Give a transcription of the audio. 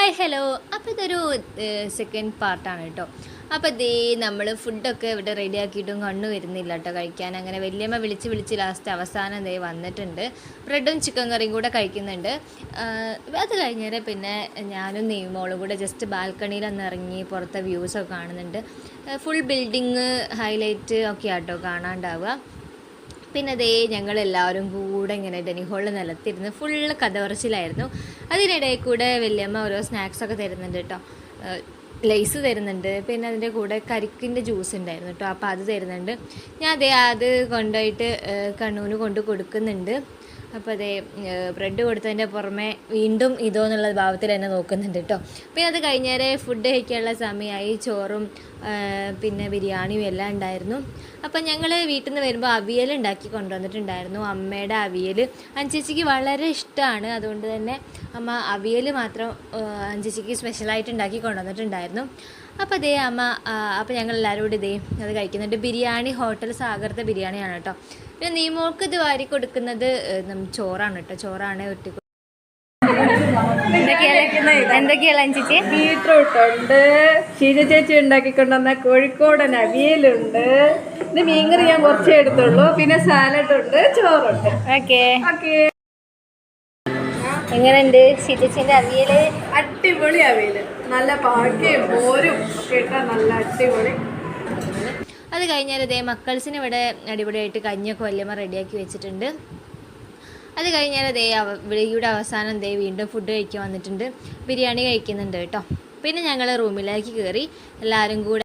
Hi hello. അപ്പോൾ ഇതൊരു second പാർട്ടാണ് കേട്ടോ. അപ്പോൾ ദേ നമ്മൾ ഫുഡൊക്കെ ഇവിടെ റെഡിയാക്കിയിട്ടും കണ്ണു വരുന്നില്ല കേട്ടോ കഴിക്കാൻ. അങ്ങനെ വല്യമ്മ വിളിച്ച് ലാസ്റ്റ് അവസാനം ദേ വന്നിട്ടുണ്ട്. ബ്രെഡും ചിക്കൻ കറിയും കൂടെ കഴിക്കുന്നുണ്ട്. അത് കഴിഞ്ഞാൽ പിന്നെ ഞാനും നെയ്മോളും കൂടെ ജസ്റ്റ് ബാൽക്കണിയിലൊന്ന് ഇറങ്ങി പുറത്തെ വ്യൂസൊക്കെ കാണുന്നുണ്ട്. ഫുൾ ബിൽഡിങ് ഹൈലൈറ്റ് ഒക്കെ ആട്ടോ കാണാണ്ടാവുക. പിന്നെ അതേ ഞങ്ങളെല്ലാവരും കൂടെ ഇങ്ങനെ ഡൈനിങ് ഹോളിൽ നിലത്തിരുന്ന് ഫുള്ള് കഥ പറച്ചിലായിരുന്നു. അതിനിടയിൽ കൂടെ വല്യമ്മ ഓരോ സ്നാക്സൊക്കെ തരുന്നുണ്ട് കേട്ടോ. ലേസ് തരുന്നുണ്ട്, പിന്നെ അതിൻ്റെ കൂടെ കരിക്കിൻ്റെ ജ്യൂസ് ഉണ്ടായിരുന്നു കേട്ടോ. അപ്പോൾ അത് തരുന്നുണ്ട്. ഞാൻ അത് കൊണ്ടുപോയിട്ട് കണ്ണൂന് കൊണ്ട് കൊടുക്കുന്നുണ്ട്. അപ്പോൾ അതേ ബ്രെഡ് കൊടുത്തതിൻ്റെ പുറമെ വീണ്ടും ഇതോ എന്നുള്ള ഭാവത്തിൽ തന്നെ നോക്കുന്നുണ്ട് കേട്ടോ. പിന്നെ അത് കഴിഞ്ഞാൽ ഫുഡ് കഴിക്കാനുള്ള സമയമായി. ചോറും പിന്നെ ബിരിയാണിയും എല്ലാം ഉണ്ടായിരുന്നു. അപ്പം ഞങ്ങൾ വീട്ടിൽ നിന്ന് വരുമ്പോൾ അവിയൽ ഉണ്ടാക്കി കൊണ്ടുവന്നിട്ടുണ്ടായിരുന്നു. അമ്മയുടെ അവിയൽ അഞ്ചേച്ചിക്ക് വളരെ ഇഷ്ടമാണ്. അതുകൊണ്ട് തന്നെ അമ്മ അവിയൽ മാത്രം അഞ്ചേച്ചിക്ക് സ്പെഷ്യലായിട്ട് ഉണ്ടാക്കി കൊണ്ടുവന്നിട്ടുണ്ടായിരുന്നു. അപ്പോൾ അതേ അമ്മ അപ്പോൾ ഞങ്ങൾ എല്ലാവരും കൂടി ഇതേ അത് കഴിക്കുന്നുണ്ട്. ബിരിയാണി ഹോട്ടൽ സാഗരത്തെ ബിരിയാണിയാണ് കേട്ടോ. പിന്നെ നീമോൾക്ക് ഇത് വാരി കൊടുക്കുന്നത് ചോറാണ് കേട്ടോ. ചോറാണ് ഒറ്റ എന്തൊക്കെയാണ് ചേച്ചി? ബീട്രൂട്ട് ഉണ്ട്, ഷീജ ചേച്ചി ഉണ്ടാക്കിക്കൊണ്ടുവന്ന കോഴിക്കോടൻ അവിയലുണ്ട്, ഇത് മീൻകറി ഞാൻ കുറച്ചേ എടുത്തുള്ളൂ, പിന്നെ സാലഡ് ഉണ്ട്, ചോറുണ്ട്. ഓക്കെ എങ്ങനെയുണ്ട് ഷീജച്ചിന്റെ അവിയല്? അടിപൊളി അവിയല്, നല്ല പാക്കയും മോരും ഒക്കെ ഇട്ടാൽ നല്ല അടിപൊളി. അത് കഴിഞ്ഞാൽ ഇതേ മക്കൾസിന് ഇവിടെ അടിപൊളിയായിട്ട് കഞ്ഞിയൊക്കെ വല്യമ്മ റെഡിയാക്കി വെച്ചിട്ടുണ്ട്. അത് കഴിഞ്ഞാൽ ദേ വിളിയുടെ അവസാനം ദേ വീണ്ടും ഫുഡ് കഴിക്കാൻ വന്നിട്ടുണ്ട്. ബിരിയാണി കഴിക്കുന്നുണ്ട് കേട്ടോ. പിന്നെ ഞങ്ങൾ റൂമിലേക്ക് കയറി എല്ലാവരും കൂടെ